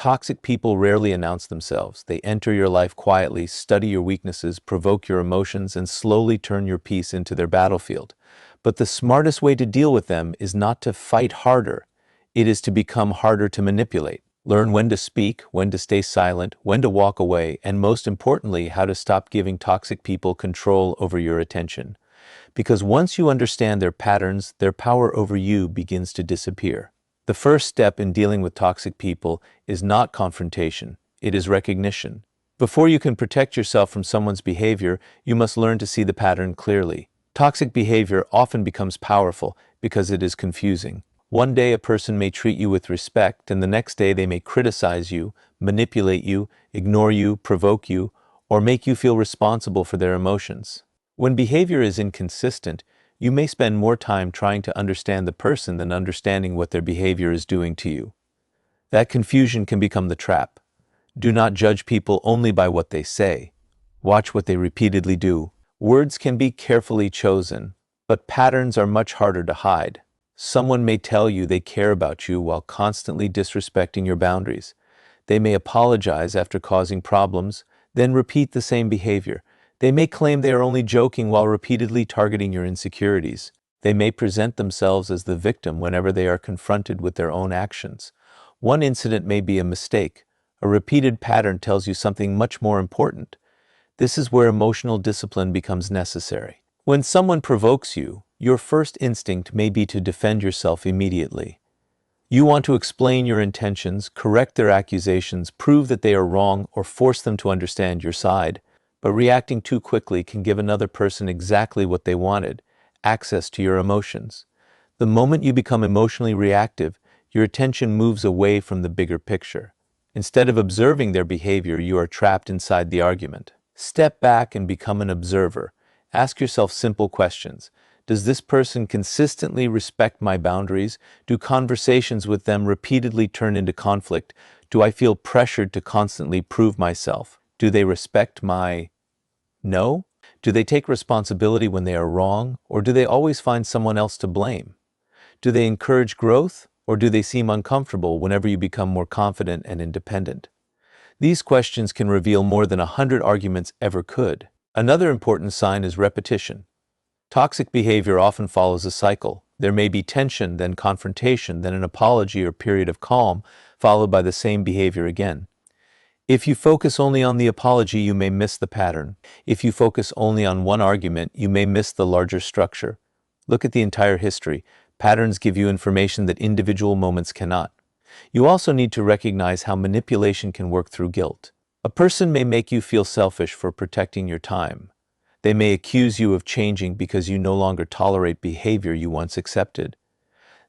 Toxic people rarely announce themselves. They enter your life quietly, study your weaknesses, provoke your emotions, and slowly turn your peace into their battlefield. But the smartest way to deal with them is not to fight harder. It is to become harder to manipulate. Learn when to speak, when to stay silent, when to walk away, and most importantly, how to stop giving toxic people control over your attention. Because once you understand their patterns, their power over you begins to disappear. The first step in dealing with toxic people is not confrontation, it is recognition. Before you can protect yourself from someone's behavior, you must learn to see the pattern clearly. Toxic behavior often becomes powerful because it is confusing. One day a person may treat you with respect, and the next day they may criticize you, manipulate you, ignore you, provoke you, or make you feel responsible for their emotions. When behavior is inconsistent, you may spend more time trying to understand the person than understanding what their behavior is doing to you. That confusion can become the trap. Do not judge people only by what they say. Watch what they repeatedly do. Words can be carefully chosen, but patterns are much harder to hide. Someone may tell you they care about you while constantly disrespecting your boundaries. They may apologize after causing problems, then repeat the same behavior. They may claim they are only joking while repeatedly targeting your insecurities. They may present themselves as the victim whenever they are confronted with their own actions. One incident may be a mistake. A repeated pattern tells you something much more important. This is where emotional discipline becomes necessary. When someone provokes you, your first instinct may be to defend yourself immediately. You want to explain your intentions, correct their accusations, prove that they are wrong, or force them to understand your side. But reacting too quickly can give another person exactly what they wanted, access to your emotions. The moment you become emotionally reactive, your attention moves away from the bigger picture. Instead of observing their behavior, you are trapped inside the argument. Step back and become an observer. Ask yourself simple questions. Does this person consistently respect my boundaries? Do conversations with them repeatedly turn into conflict? Do I feel pressured to constantly prove myself? Do they respect my no? Do they take responsibility when they are wrong, or do they always find someone else to blame? Do they encourage growth, or do they seem uncomfortable whenever you become more confident and independent? These questions can reveal more than 100 arguments ever could. Another important sign is repetition. Toxic behavior often follows a cycle. There may be tension, then confrontation, then an apology or period of calm, followed by the same behavior again. If you focus only on the apology, you may miss the pattern. If you focus only on one argument, you may miss the larger structure. Look at the entire history. Patterns give you information that individual moments cannot. You also need to recognize how manipulation can work through guilt. A person may make you feel selfish for protecting your time. They may accuse you of changing because you no longer tolerate behavior you once accepted.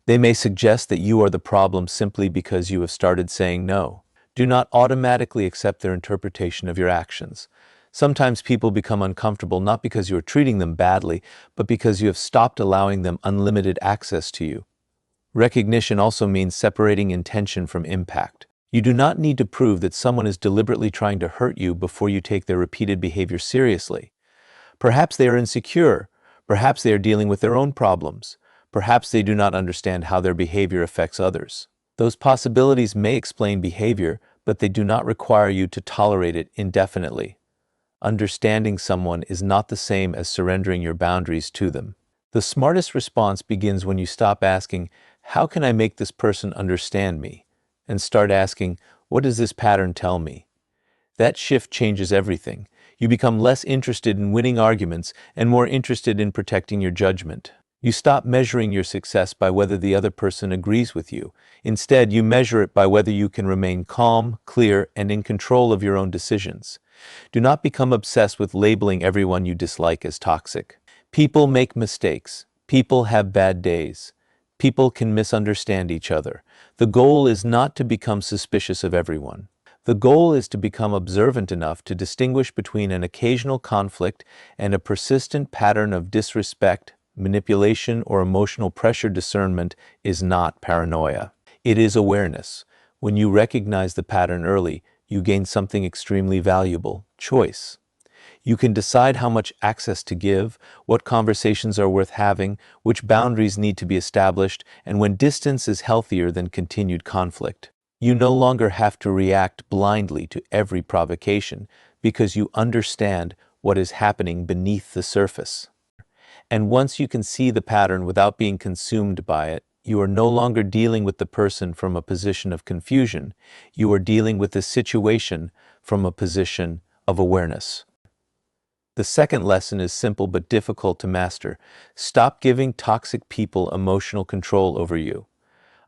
They may suggest that you are the problem simply because you have started saying no. Do not automatically accept their interpretation of your actions. Sometimes people become uncomfortable not because you are treating them badly, but because you have stopped allowing them unlimited access to you. Recognition also means separating intention from impact. You do not need to prove that someone is deliberately trying to hurt you before you take their repeated behavior seriously. Perhaps they are insecure. Perhaps they are dealing with their own problems. Perhaps they do not understand how their behavior affects others. Those possibilities may explain behavior, but they do not require you to tolerate it indefinitely. Understanding someone is not the same as surrendering your boundaries to them. The smartest response begins when you stop asking, "How can I make this person understand me?" and start asking, "What does this pattern tell me?" That shift changes everything. You become less interested in winning arguments and more interested in protecting your judgment. You stop measuring your success by whether the other person agrees with you. Instead, you measure it by whether you can remain calm, clear, and in control of your own decisions. Do not become obsessed with labeling everyone you dislike as toxic. People make mistakes. People have bad days. People can misunderstand each other. The goal is not to become suspicious of everyone. The goal is to become observant enough to distinguish between an occasional conflict and a persistent pattern of disrespect, manipulation, or emotional pressure. Discernment is not paranoia. It is awareness. When you recognize the pattern early, you gain something extremely valuable: choice. You can decide how much access to give, what conversations are worth having, which boundaries need to be established, and when distance is healthier than continued conflict. You no longer have to react blindly to every provocation because you understand what is happening beneath the surface. And once you can see the pattern without being consumed by it, you are no longer dealing with the person from a position of confusion. You are dealing with the situation from a position of awareness. The second lesson is simple but difficult to master. Stop giving toxic people emotional control over you.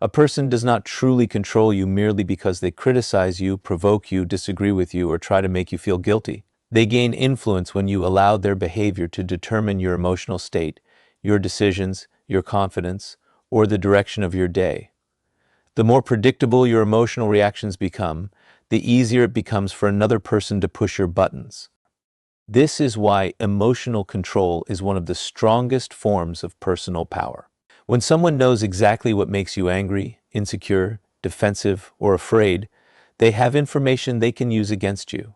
A person does not truly control you merely because they criticize you, provoke you, disagree with you, or try to make you feel guilty. They gain influence when you allow their behavior to determine your emotional state, your decisions, your confidence, or the direction of your day. The more predictable your emotional reactions become, the easier it becomes for another person to push your buttons. This is why emotional control is one of the strongest forms of personal power. When someone knows exactly what makes you angry, insecure, defensive, or afraid, they have information they can use against you.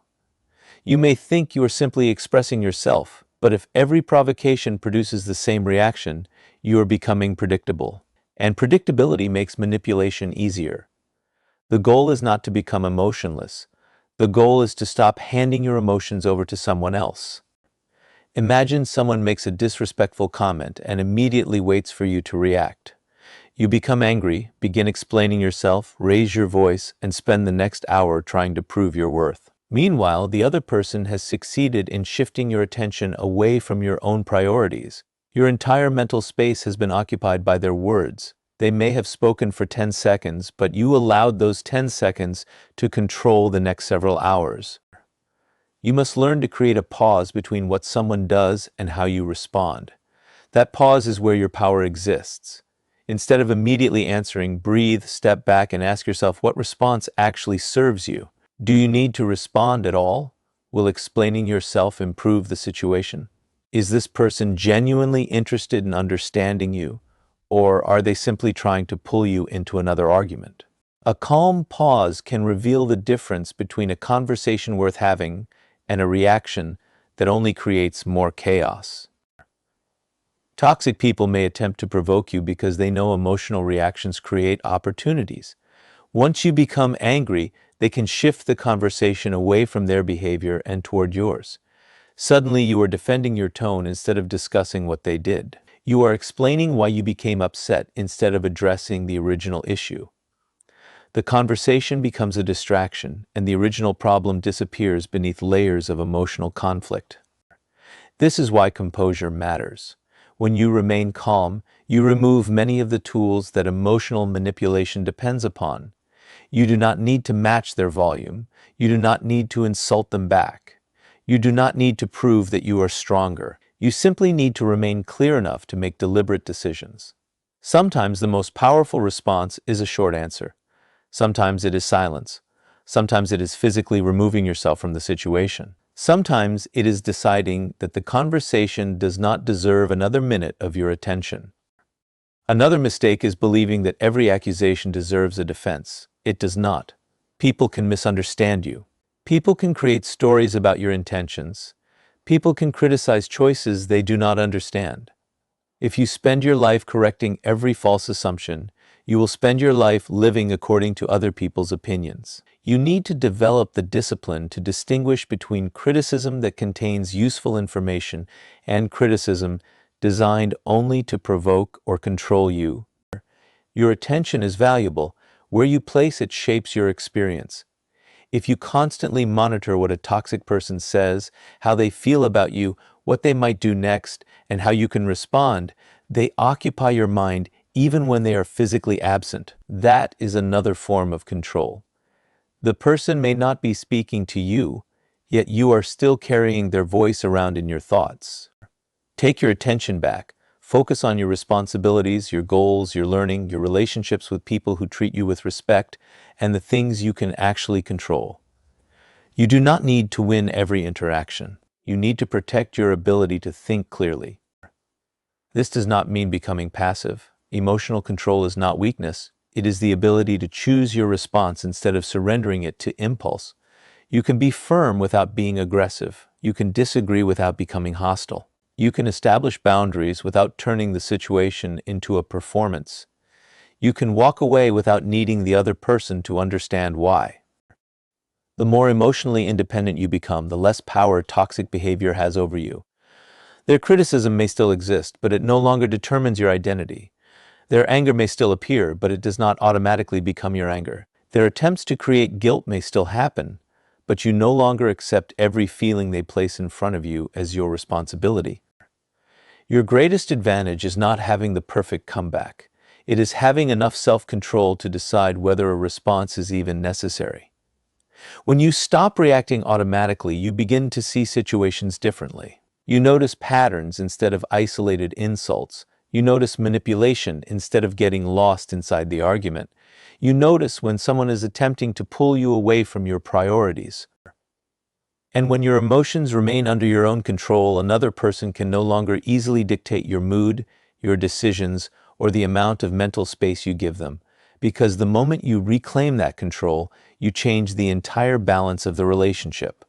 You may think you are simply expressing yourself, but if every provocation produces the same reaction, you are becoming predictable. And predictability makes manipulation easier. The goal is not to become emotionless. The goal is to stop handing your emotions over to someone else. Imagine someone makes a disrespectful comment and immediately waits for you to react. You become angry, begin explaining yourself, raise your voice, and spend the next hour trying to prove your worth. Meanwhile, the other person has succeeded in shifting your attention away from your own priorities. Your entire mental space has been occupied by their words. They may have spoken for 10 seconds, but you allowed those 10 seconds to control the next several hours. You must learn to create a pause between what someone does and how you respond. That pause is where your power exists. Instead of immediately answering, breathe, step back, and ask yourself what response actually serves you. Do you need to respond at all? Will explaining yourself improve the situation? Is this person genuinely interested in understanding you, or are they simply trying to pull you into another argument? A calm pause can reveal the difference between a conversation worth having and a reaction that only creates more chaos. Toxic people may attempt to provoke you because they know emotional reactions create opportunities. Once you become angry, they can shift the conversation away from their behavior and toward yours. Suddenly, you are defending your tone instead of discussing what they did. You are explaining why you became upset instead of addressing the original issue. The conversation becomes a distraction, and the original problem disappears beneath layers of emotional conflict. This is why composure matters. When you remain calm, you remove many of the tools that emotional manipulation depends upon. You do not need to match their volume. You do not need to insult them back. You do not need to prove that you are stronger. You simply need to remain clear enough to make deliberate decisions. Sometimes the most powerful response is a short answer. Sometimes it is silence. Sometimes it is physically removing yourself from the situation. Sometimes it is deciding that the conversation does not deserve another minute of your attention. Another mistake is believing that every accusation deserves a defense. It does not. People can misunderstand you. People can create stories about your intentions. People can criticize choices they do not understand. If you spend your life correcting every false assumption, you will spend your life living according to other people's opinions. You need to develop the discipline to distinguish between criticism that contains useful information and criticism designed only to provoke or control you. Your attention is valuable. Where you place it shapes your experience. If you constantly monitor what a toxic person says, how they feel about you, what they might do next, and how you can respond, they occupy your mind even when they are physically absent. That is another form of control. The person may not be speaking to you, yet you are still carrying their voice around in your thoughts. Take your attention back. Focus on your responsibilities, your goals, your learning, your relationships with people who treat you with respect, and the things you can actually control. You do not need to win every interaction. You need to protect your ability to think clearly. This does not mean becoming passive. Emotional control is not weakness. It is the ability to choose your response instead of surrendering it to impulse. You can be firm without being aggressive. You can disagree without becoming hostile. You can establish boundaries without turning the situation into a performance. You can walk away without needing the other person to understand why. The more emotionally independent you become, the less power toxic behavior has over you. Their criticism may still exist, but it no longer determines your identity. Their anger may still appear, but it does not automatically become your anger. Their attempts to create guilt may still happen, but you no longer accept every feeling they place in front of you as your responsibility. Your greatest advantage is not having the perfect comeback. It is having enough self-control to decide whether a response is even necessary. When you stop reacting automatically, you begin to see situations differently. You notice patterns instead of isolated insults. You notice manipulation instead of getting lost inside the argument. You notice when someone is attempting to pull you away from your priorities. And when your emotions remain under your own control, another person can no longer easily dictate your mood, your decisions, or the amount of mental space you give them. Because the moment you reclaim that control, you change the entire balance of the relationship.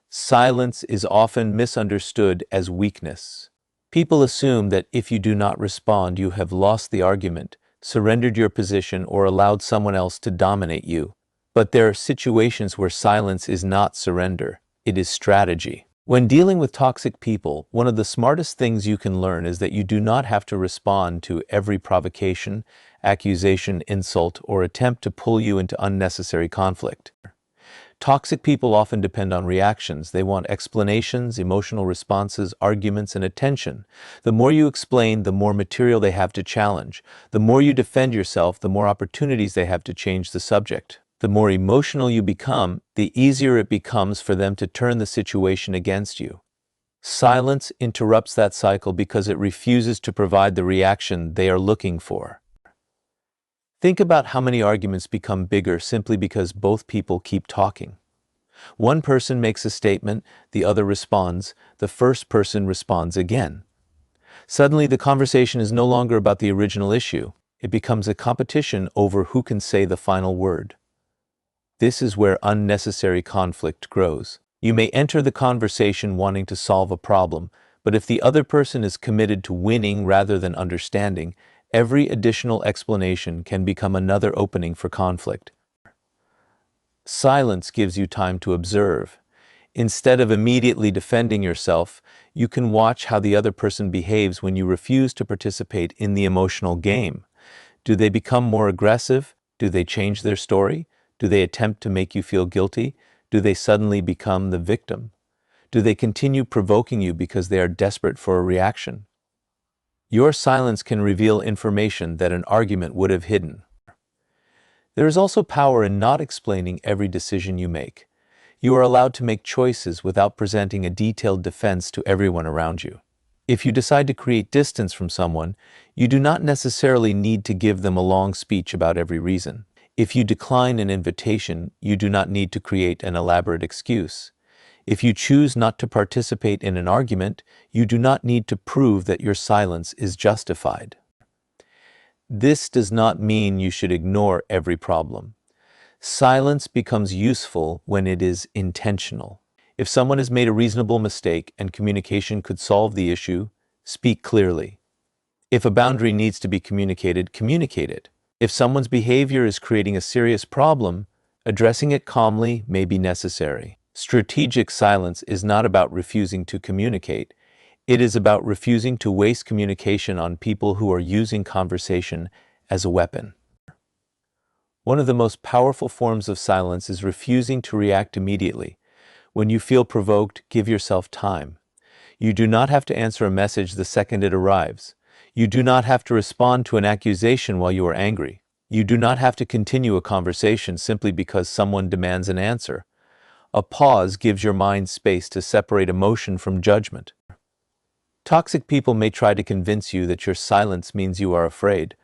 Silence is often misunderstood as weakness. People assume that if you do not respond, you have lost the argument, surrendered your position, or allowed someone else to dominate you. But there are situations where silence is not surrender, it is strategy. When dealing with toxic people, one of the smartest things you can learn is that you do not have to respond to every provocation, accusation, insult, or attempt to pull you into unnecessary conflict. Toxic people often depend on reactions. They want explanations, emotional responses, arguments, and attention. The more you explain, the more material they have to challenge. The more you defend yourself, the more opportunities they have to change the subject. The more emotional you become, the easier it becomes for them to turn the situation against you. Silence interrupts that cycle because it refuses to provide the reaction they are looking for. Think about how many arguments become bigger simply because both people keep talking. One person makes a statement, the other responds, the first person responds again. Suddenly, the conversation is no longer about the original issue. It becomes a competition over who can say the final word. This is where unnecessary conflict grows. You may enter the conversation wanting to solve a problem, but if the other person is committed to winning rather than understanding, every additional explanation can become another opening for conflict. Silence gives you time to observe. Instead of immediately defending yourself, you can watch how the other person behaves when you refuse to participate in the emotional game. Do they become more aggressive? Do they change their story? Do they attempt to make you feel guilty? Do they suddenly become the victim? Do they continue provoking you because they are desperate for a reaction? Your silence can reveal information that an argument would have hidden. There is also power in not explaining every decision you make. You are allowed to make choices without presenting a detailed defense to everyone around you. If you decide to create distance from someone, you do not necessarily need to give them a long speech about every reason. If you decline an invitation, you do not need to create an elaborate excuse. If you choose not to participate in an argument, you do not need to prove that your silence is justified. This does not mean you should ignore every problem. Silence becomes useful when it is intentional. If someone has made a reasonable mistake and communication could solve the issue, speak clearly. If a boundary needs to be communicated, communicate it. If someone's behavior is creating a serious problem, addressing it calmly may be necessary. Strategic silence is not about refusing to communicate. It is about refusing to waste communication on people who are using conversation as a weapon. One of the most powerful forms of silence is refusing to react immediately. When you feel provoked, give yourself time. You do not have to answer a message the second it arrives. You do not have to respond to an accusation while you are angry. You do not have to continue a conversation simply because someone demands an answer. A pause gives your mind space to separate emotion from judgment. Toxic people may try to convince you that your silence means you are afraid.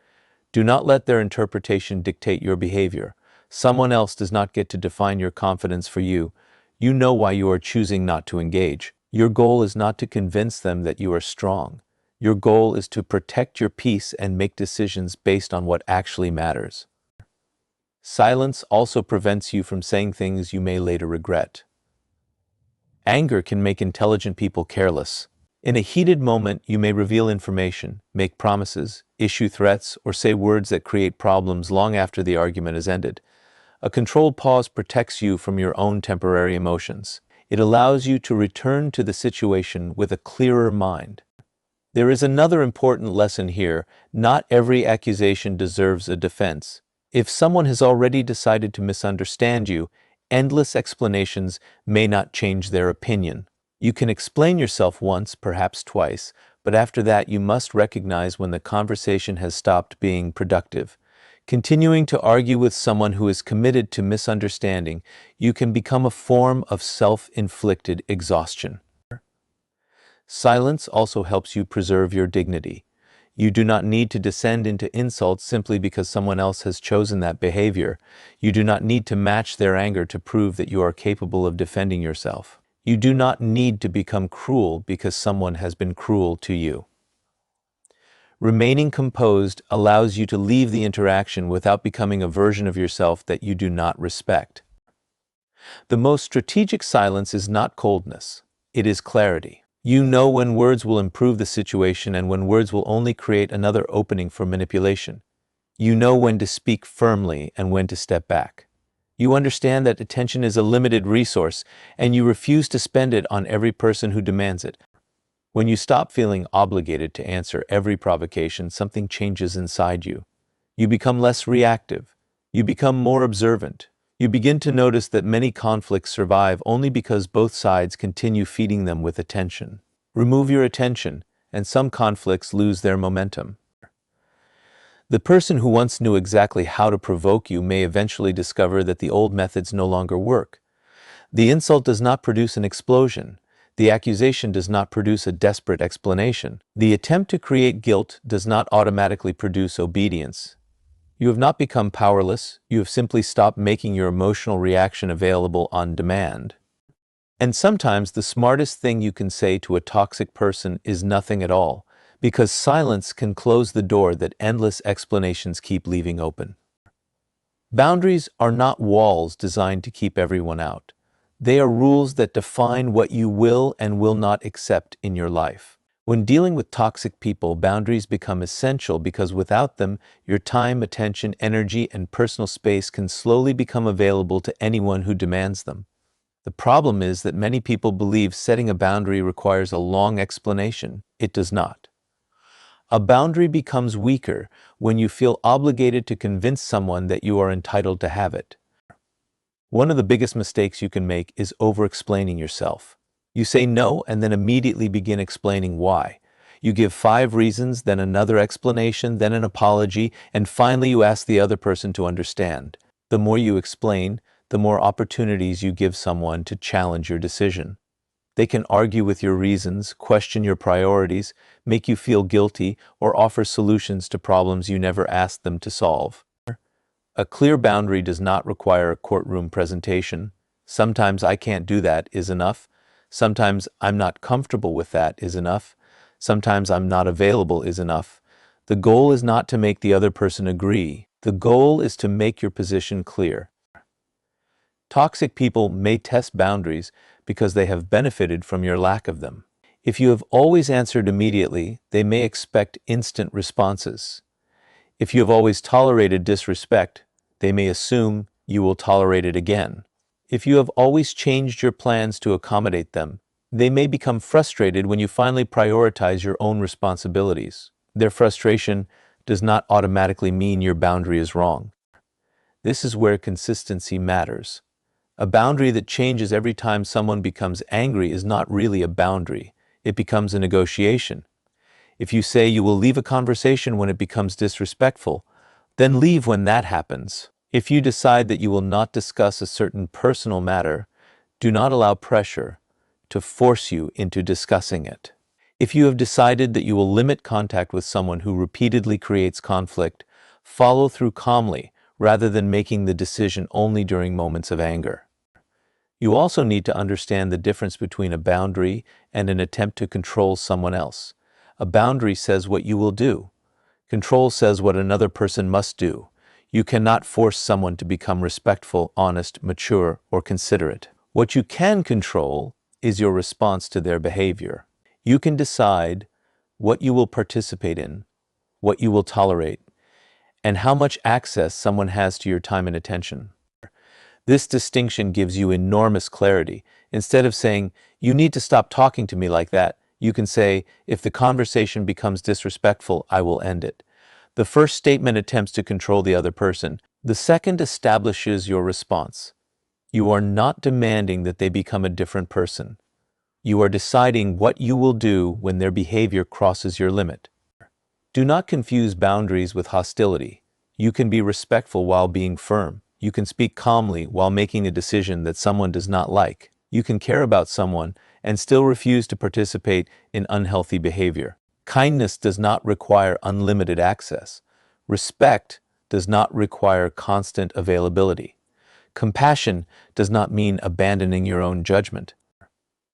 Do not let their interpretation dictate your behavior. Someone else does not get to define your confidence for you. You know why you are choosing not to engage. Your goal is not to convince them that you are strong. Your goal is to protect your peace and make decisions based on what actually matters. Silence also prevents you from saying things you may later regret. Anger can make intelligent people careless. In a heated moment, you may reveal information, make promises, issue threats, or say words that create problems long after the argument has ended. A controlled pause protects you from your own temporary emotions. It allows you to return to the situation with a clearer mind. There is another important lesson here. Not every accusation deserves a defense. If someone has already decided to misunderstand you, endless explanations may not change their opinion. You can explain yourself once, perhaps twice, but after that you must recognize when the conversation has stopped being productive. Continuing to argue with someone who is committed to misunderstanding, you can become a form of self-inflicted exhaustion. Silence also helps you preserve your dignity. You do not need to descend into insults simply because someone else has chosen that behavior. You do not need to match their anger to prove that you are capable of defending yourself. You do not need to become cruel because someone has been cruel to you. Remaining composed allows you to leave the interaction without becoming a version of yourself that you do not respect. The most strategic silence is not coldness, it is clarity. You know when words will improve the situation and when words will only create another opening for manipulation. You know when to speak firmly and when to step back. You understand that attention is a limited resource and you refuse to spend it on every person who demands it. When you stop feeling obligated to answer every provocation, something changes inside you. You become less reactive. You become more observant. You begin to notice that many conflicts survive only because both sides continue feeding them with attention. Remove your attention, and some conflicts lose their momentum. The person who once knew exactly how to provoke you may eventually discover that the old methods no longer work. The insult does not produce an explosion. The accusation does not produce a desperate explanation. The attempt to create guilt does not automatically produce obedience. You have not become powerless, you have simply stopped making your emotional reaction available on demand. And sometimes the smartest thing you can say to a toxic person is nothing at all, because silence can close the door that endless explanations keep leaving open. Boundaries are not walls designed to keep everyone out. They are rules that define what you will and will not accept in your life. When dealing with toxic people, boundaries become essential because without them, your time, attention, energy, and personal space can slowly become available to anyone who demands them. The problem is that many people believe setting a boundary requires a long explanation. It does not. A boundary becomes weaker when you feel obligated to convince someone that you are entitled to have it. One of the biggest mistakes you can make is over-explaining yourself. You say no and then immediately begin explaining why. You give 5 reasons, then another explanation, then an apology, and finally you ask the other person to understand. The more you explain, the more opportunities you give someone to challenge your decision. They can argue with your reasons, question your priorities, make you feel guilty, or offer solutions to problems you never asked them to solve. A clear boundary does not require a courtroom presentation. Sometimes I can't do that is enough. Sometimes I'm not comfortable with that is enough. Sometimes I'm not available is enough. The goal is not to make the other person agree. The goal is to make your position clear. Toxic people may test boundaries because they have benefited from your lack of them. If you have always answered immediately, they may expect instant responses. If you have always tolerated disrespect, they may assume you will tolerate it again. If you have always changed your plans to accommodate them, they may become frustrated when you finally prioritize your own responsibilities. Their frustration does not automatically mean your boundary is wrong. This is where consistency matters. A boundary that changes every time someone becomes angry is not really a boundary. It becomes a negotiation. If you say you will leave a conversation when it becomes disrespectful, then leave when that happens. If you decide that you will not discuss a certain personal matter, do not allow pressure to force you into discussing it. If you have decided that you will limit contact with someone who repeatedly creates conflict, follow through calmly rather than making the decision only during moments of anger. You also need to understand the difference between a boundary and an attempt to control someone else. A boundary says what you will do. Control says what another person must do. You cannot force someone to become respectful, honest, mature, or considerate. What you can control is your response to their behavior. You can decide what you will participate in, what you will tolerate, and how much access someone has to your time and attention. This distinction gives you enormous clarity. Instead of saying, "You need to stop talking to me like that," you can say, "If the conversation becomes disrespectful, I will end it." The first statement attempts to control the other person. The second establishes your response. You are not demanding that they become a different person. You are deciding what you will do when their behavior crosses your limit. Do not confuse boundaries with hostility. You can be respectful while being firm. You can speak calmly while making a decision that someone does not like. You can care about someone and still refuse to participate in unhealthy behavior. Kindness does not require unlimited access. Respect does not require constant availability. Compassion does not mean abandoning your own judgment.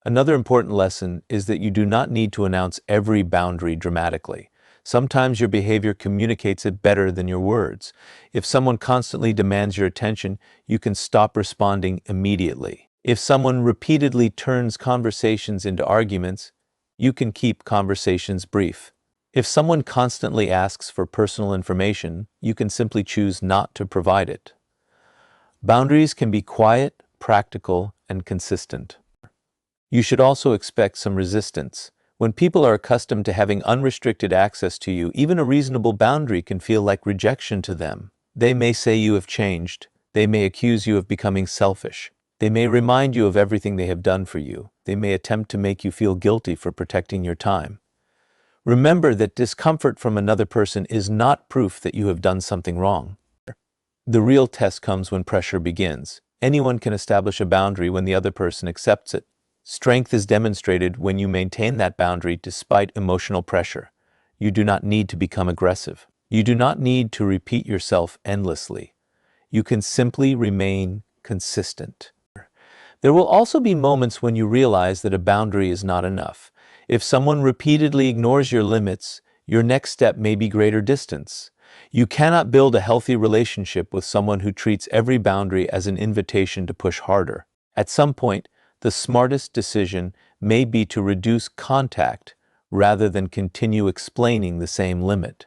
Another important lesson is that you do not need to announce every boundary dramatically. Sometimes your behavior communicates it better than your words. If someone constantly demands your attention, you can stop responding immediately. If someone repeatedly turns conversations into arguments, you can keep conversations brief. If someone constantly asks for personal information, you can simply choose not to provide it. Boundaries can be quiet, practical, and consistent. You should also expect some resistance. When people are accustomed to having unrestricted access to you, even a reasonable boundary can feel like rejection to them. They may say you have changed. They may accuse you of becoming selfish. They may remind you of everything they have done for you. They may attempt to make you feel guilty for protecting your time. Remember that discomfort from another person is not proof that you have done something wrong. The real test comes when pressure begins. Anyone can establish a boundary when the other person accepts it. Strength is demonstrated when you maintain that boundary despite emotional pressure. You do not need to become aggressive. You do not need to repeat yourself endlessly. You can simply remain consistent. There will also be moments when you realize that a boundary is not enough. If someone repeatedly ignores your limits, your next step may be greater distance. You cannot build a healthy relationship with someone who treats every boundary as an invitation to push harder. At some point, the smartest decision may be to reduce contact rather than continue explaining the same limit.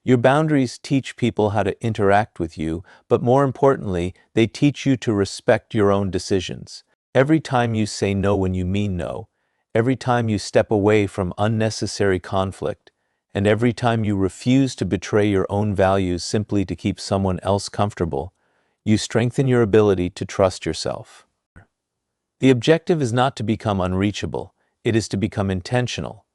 Your boundaries teach people how to interact with you, but more importantly, they teach you to respect your own decisions. Every time you say no when you mean no, every time you step away from unnecessary conflict, and every time you refuse to betray your own values simply to keep someone else comfortable, you strengthen your ability to trust yourself. The objective is not to become unreachable, it is to become intentional.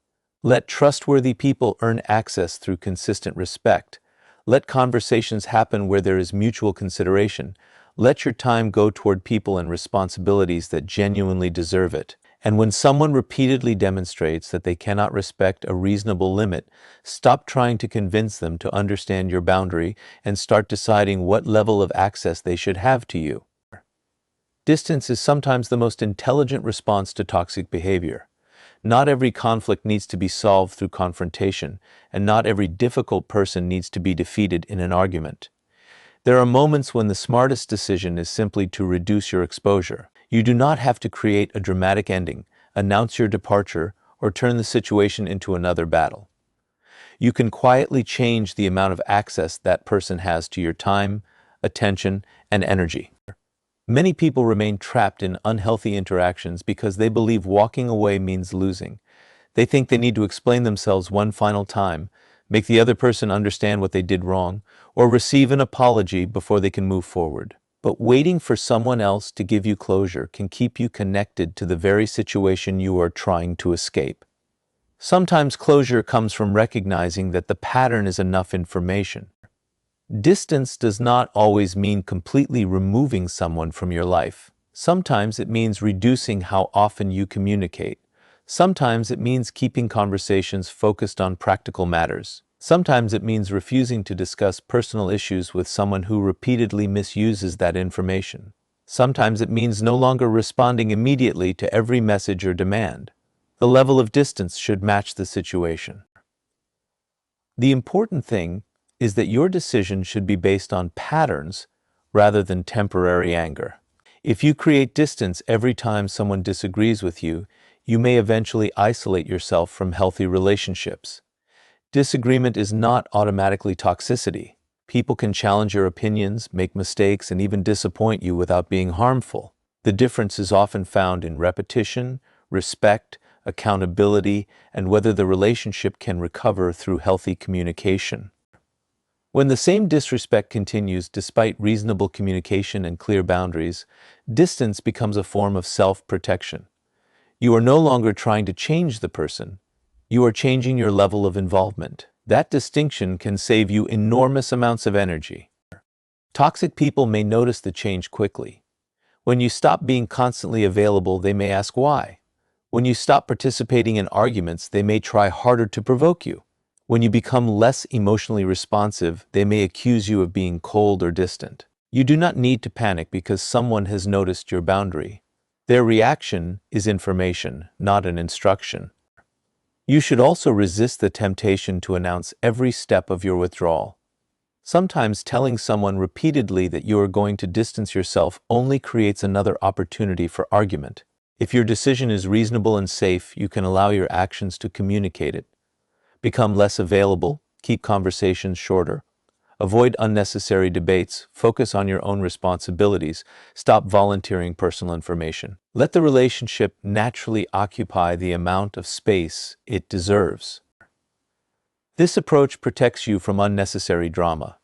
Let trustworthy people earn access through consistent respect. Let conversations happen where there is mutual consideration. Let your time go toward people and responsibilities that genuinely deserve it. And when someone repeatedly demonstrates that they cannot respect a reasonable limit, stop trying to convince them to understand your boundary and start deciding what level of access they should have to you. Distance is sometimes the most intelligent response to toxic behavior. Not every conflict needs to be solved through confrontation, and not every difficult person needs to be defeated in an argument. There are moments when the smartest decision is simply to reduce your exposure. You do not have to create a dramatic ending, announce your departure, or turn the situation into another battle. You can quietly change the amount of access that person has to your time, attention, and energy. Many people remain trapped in unhealthy interactions because they believe walking away means losing. They think they need to explain themselves one final time, make the other person understand what they did wrong, or receive an apology before they can move forward. But waiting for someone else to give you closure can keep you connected to the very situation you are trying to escape. Sometimes closure comes from recognizing that the pattern is enough information. Distance does not always mean completely removing someone from your life. Sometimes it means reducing how often you communicate. Sometimes it means keeping conversations focused on practical matters. Sometimes it means refusing to discuss personal issues with someone who repeatedly misuses that information. Sometimes it means no longer responding immediately to every message or demand. The level of distance should match the situation. The important thing is that your decision should be based on patterns rather than temporary anger. If you create distance every time someone disagrees with you, You may eventually isolate yourself from healthy relationships. Disagreement is not automatically toxicity. People can challenge your opinions, make mistakes, and even disappoint you without being harmful. The difference is often found in repetition, respect, accountability, and whether the relationship can recover through healthy communication. When the same disrespect continues despite reasonable communication and clear boundaries, distance becomes a form of self-protection. You are no longer trying to change the person. You are changing your level of involvement. That distinction can save you enormous amounts of energy. Toxic people may notice the change quickly. When you stop being constantly available, they may ask why. When you stop participating in arguments, they may try harder to provoke you. When you become less emotionally responsive, they may accuse you of being cold or distant. You do not need to panic because someone has noticed your boundary. Their reaction is information, not an instruction. You should also resist the temptation to announce every step of your withdrawal. Sometimes telling someone repeatedly that you are going to distance yourself only creates another opportunity for argument. If your decision is reasonable and safe, you can allow your actions to communicate it. Become less available, keep conversations shorter, avoid unnecessary debates, focus on your own responsibilities, stop volunteering personal information. Let the relationship naturally occupy the amount of space it deserves. This approach protects you from unnecessary drama.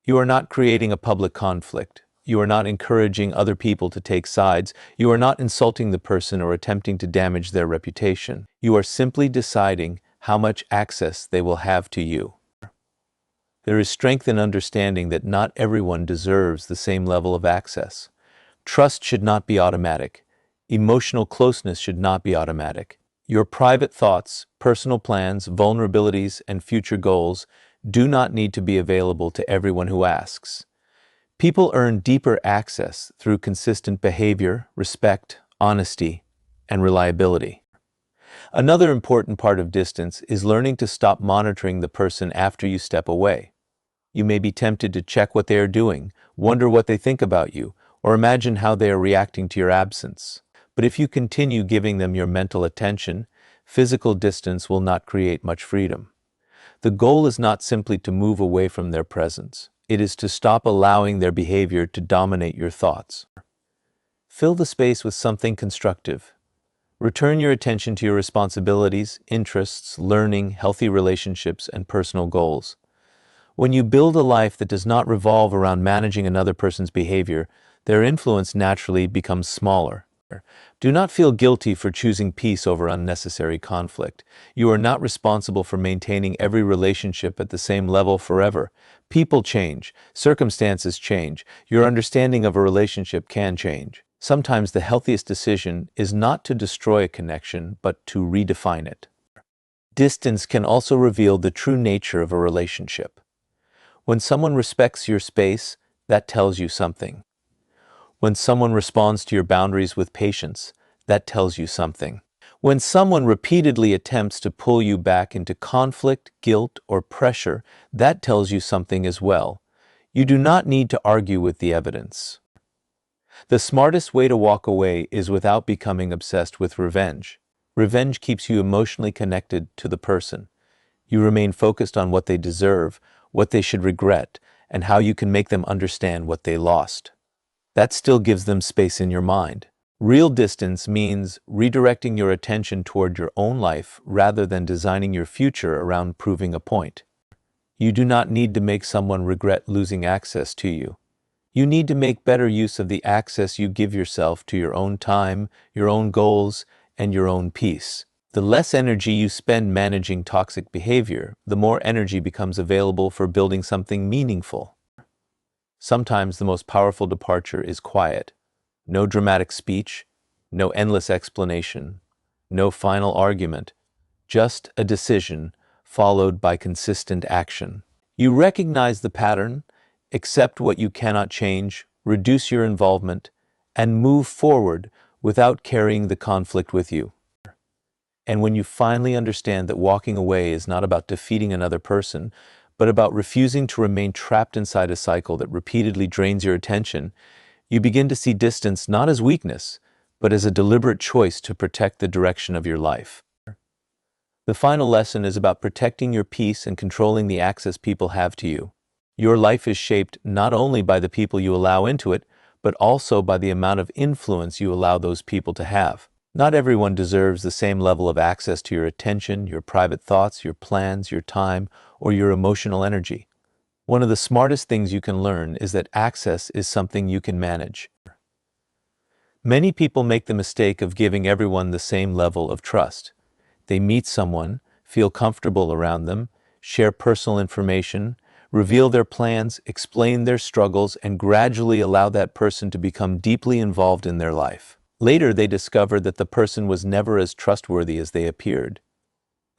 You are not creating a public conflict. You are not encouraging other people to take sides. You are not insulting the person or attempting to damage their reputation. You are simply deciding how much access they will have to you. There is strength in understanding that not everyone deserves the same level of access. Trust should not be automatic. Emotional closeness should not be automatic. Your private thoughts, personal plans, vulnerabilities, and future goals do not need to be available to everyone who asks. People earn deeper access through consistent behavior, respect, honesty, and reliability. Another important part of distance is learning to stop monitoring the person after you step away. You may be tempted to check what they are doing, wonder what they think about you, or imagine how they are reacting to your absence. But if you continue giving them your mental attention, physical distance will not create much freedom. The goal is not simply to move away from their presence. It is to stop allowing their behavior to dominate your thoughts. Fill the space with something constructive. Return your attention to your responsibilities, interests, learning, healthy relationships, and personal goals. When you build a life that does not revolve around managing another person's behavior, their influence naturally becomes smaller. Do not feel guilty for choosing peace over unnecessary conflict. You are not responsible for maintaining every relationship at the same level forever. People change, circumstances change, your understanding of a relationship can change. Sometimes the healthiest decision is not to destroy a connection, but to redefine it. Distance can also reveal the true nature of a relationship. When someone respects your space, that tells you something. When someone responds to your boundaries with patience, that tells you something. When someone repeatedly attempts to pull you back into conflict, guilt, or pressure, that tells you something as well. You do not need to argue with the evidence. The smartest way to walk away is without becoming obsessed with revenge. Revenge keeps you emotionally connected to the person. You remain focused on what they deserve, what they should regret, and how you can make them understand what they lost. That still gives them space in your mind. Real distance means redirecting your attention toward your own life rather than designing your future around proving a point. You do not need to make someone regret losing access to you. You need to make better use of the access you give yourself to your own time, your own goals, and your own peace. The less energy you spend managing toxic behavior, the more energy becomes available for building something meaningful. Sometimes the most powerful departure is quiet. No dramatic speech, no endless explanation, no final argument, just a decision followed by consistent action. You recognize the pattern, accept what you cannot change, reduce your involvement, and move forward without carrying the conflict with you. And when you finally understand that walking away is not about defeating another person, but about refusing to remain trapped inside a cycle that repeatedly drains your attention, you begin to see distance not as weakness, but as a deliberate choice to protect the direction of your life. The final lesson is about protecting your peace and controlling the access people have to you. Your life is shaped not only by the people you allow into it, but also by the amount of influence you allow those people to have. Not everyone deserves the same level of access to your attention, your private thoughts, your plans, your time, or your emotional energy. One of the smartest things you can learn is that access is something you can manage. Many people make the mistake of giving everyone the same level of trust. They meet someone, feel comfortable around them, share personal information, reveal their plans, explain their struggles, and gradually allow that person to become deeply involved in their life. Later, they discover that the person was never as trustworthy as they appeared.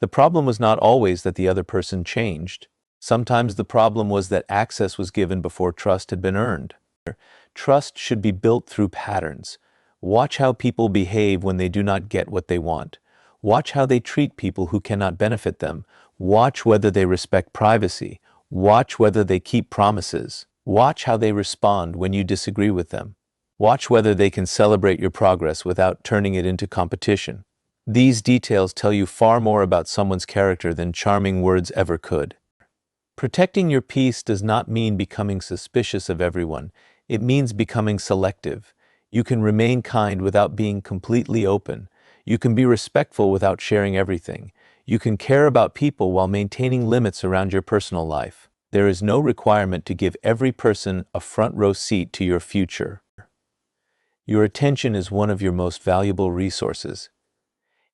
The problem was not always that the other person changed. Sometimes the problem was that access was given before trust had been earned. Trust should be built through patterns. Watch how people behave when they do not get what they want. Watch how they treat people who cannot benefit them. Watch whether they respect privacy. Watch whether they keep promises. Watch how they respond when you disagree with them. Watch whether they can celebrate your progress without turning it into competition. These details tell you far more about someone's character than charming words ever could. Protecting your peace does not mean becoming suspicious of everyone. It means becoming selective. You can remain kind without being completely open. You can be respectful without sharing everything. You can care about people while maintaining limits around your personal life. There is no requirement to give every person a front row seat to your future. Your attention is one of your most valuable resources.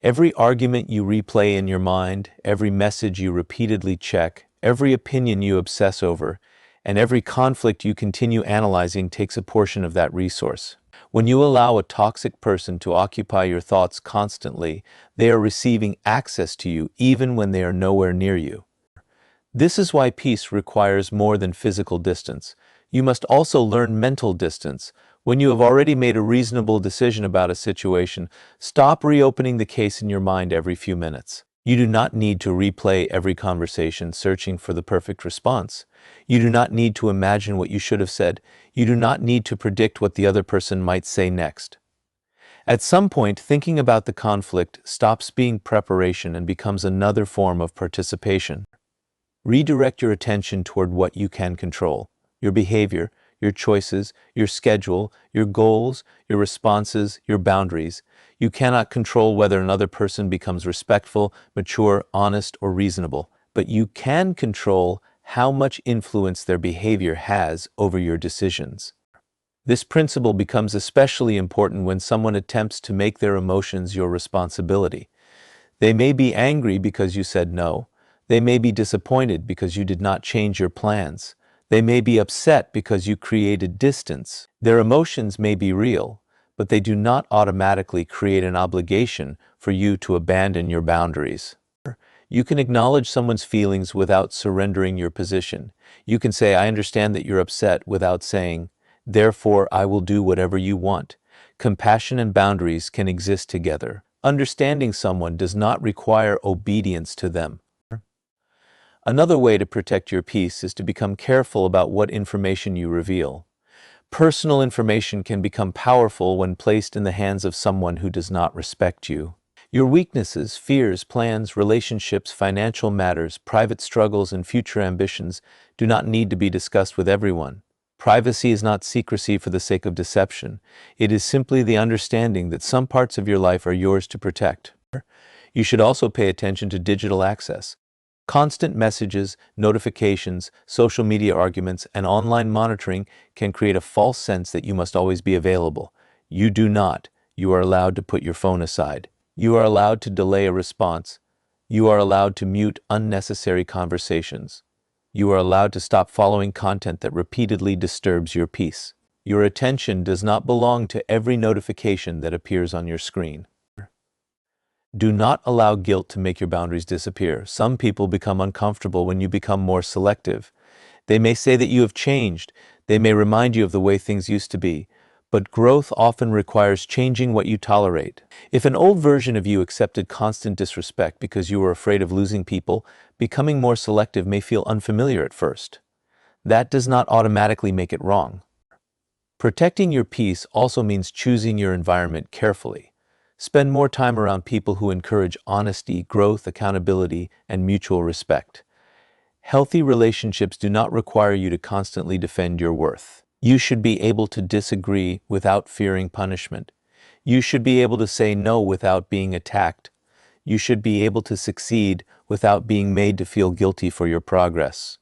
Every argument you replay in your mind, every message you repeatedly check, every opinion you obsess over, and every conflict you continue analyzing takes a portion of that resource. When you allow a toxic person to occupy your thoughts constantly, they are receiving access to you even when they are nowhere near you. This is why peace requires more than physical distance. You must also learn mental distance. When you have already made a reasonable decision about a situation, stop reopening the case in your mind every few minutes. You do not need to replay every conversation searching for the perfect response. You do not need to imagine what you should have said. You do not need to predict what the other person might say next. At some point, thinking about the conflict stops being preparation and becomes another form of participation. Redirect your attention toward what you can control: your behavior, your choices, your schedule, your goals, your responses, your boundaries. You cannot control whether another person becomes respectful, mature, honest, or reasonable, but you can control how much influence their behavior has over your decisions. This principle becomes especially important when someone attempts to make their emotions your responsibility. They may be angry because you said no. They may be disappointed because you did not change your plans. They may be upset because you created distance. Their emotions may be real, but they do not automatically create an obligation for you to abandon your boundaries. You can acknowledge someone's feelings without surrendering your position. You can say, "I understand that you're upset," without saying, "Therefore, I will do whatever you want." Compassion and boundaries can exist together. Understanding someone does not require obedience to them. Another way to protect your peace is to become careful about what information you reveal. Personal information can become powerful when placed in the hands of someone who does not respect you. Your weaknesses, fears, plans, relationships, financial matters, private struggles, and future ambitions do not need to be discussed with everyone. Privacy is not secrecy for the sake of deception. It is simply the understanding that some parts of your life are yours to protect. You should also pay attention to digital access. Constant messages, notifications, social media arguments, and online monitoring can create a false sense that you must always be available. You do not. You are allowed to put your phone aside. You are allowed to delay a response. You are allowed to mute unnecessary conversations. You are allowed to stop following content that repeatedly disturbs your peace. Your attention does not belong to every notification that appears on your screen. Do not allow guilt to make your boundaries disappear. Some people become uncomfortable when you become more selective. They may say that you have changed. They may remind you of the way things used to be. But growth often requires changing what you tolerate. If an old version of you accepted constant disrespect because you were afraid of losing people, becoming more selective may feel unfamiliar at first. That does not automatically make it wrong. Protecting your peace also means choosing your environment carefully. Spend more time around people who encourage honesty, growth, accountability, and mutual respect. Healthy relationships do not require you to constantly defend your worth. You should be able to disagree without fearing punishment. You should be able to say no without being attacked. You should be able to succeed without being made to feel guilty for your progress.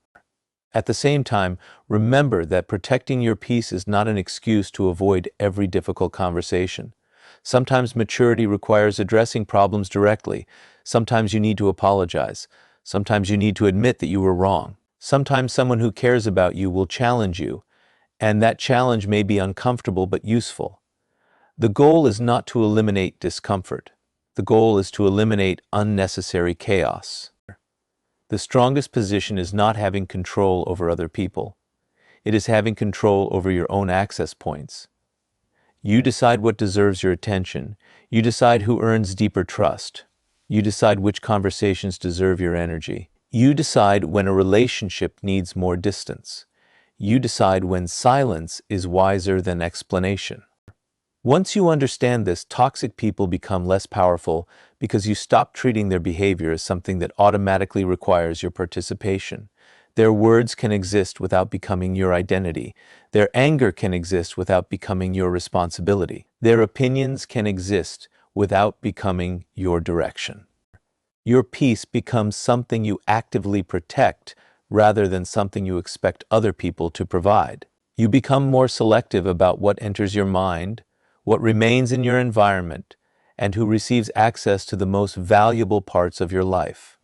At the same time, remember that protecting your peace is not an excuse to avoid every difficult conversation. Sometimes maturity requires addressing problems directly. Sometimes you need to apologize. Sometimes you need to admit that you were wrong. Sometimes someone who cares about you will challenge you, and that challenge may be uncomfortable but useful. The goal is not to eliminate discomfort. The goal is to eliminate unnecessary chaos. The strongest position is not having control over other people. It is having control over your own access points. You decide what deserves your attention. You decide who earns deeper trust. You decide which conversations deserve your energy. You decide when a relationship needs more distance. You decide when silence is wiser than explanation. Once you understand this, toxic people become less powerful because you stop treating their behavior as something that automatically requires your participation. Their words can exist without becoming your identity. Their anger can exist without becoming your responsibility. Their opinions can exist without becoming your direction. Your peace becomes something you actively protect rather than something you expect other people to provide. You become more selective about what enters your mind, what remains in your environment, and who receives access to the most valuable parts of your life.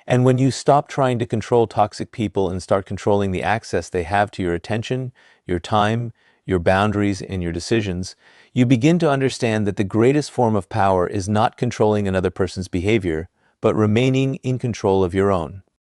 And when you stop trying to control toxic people and start controlling the access they have to your attention, your time, your boundaries, and your decisions, you begin to understand that the greatest form of power is not controlling another person's behavior, but remaining in control of your own.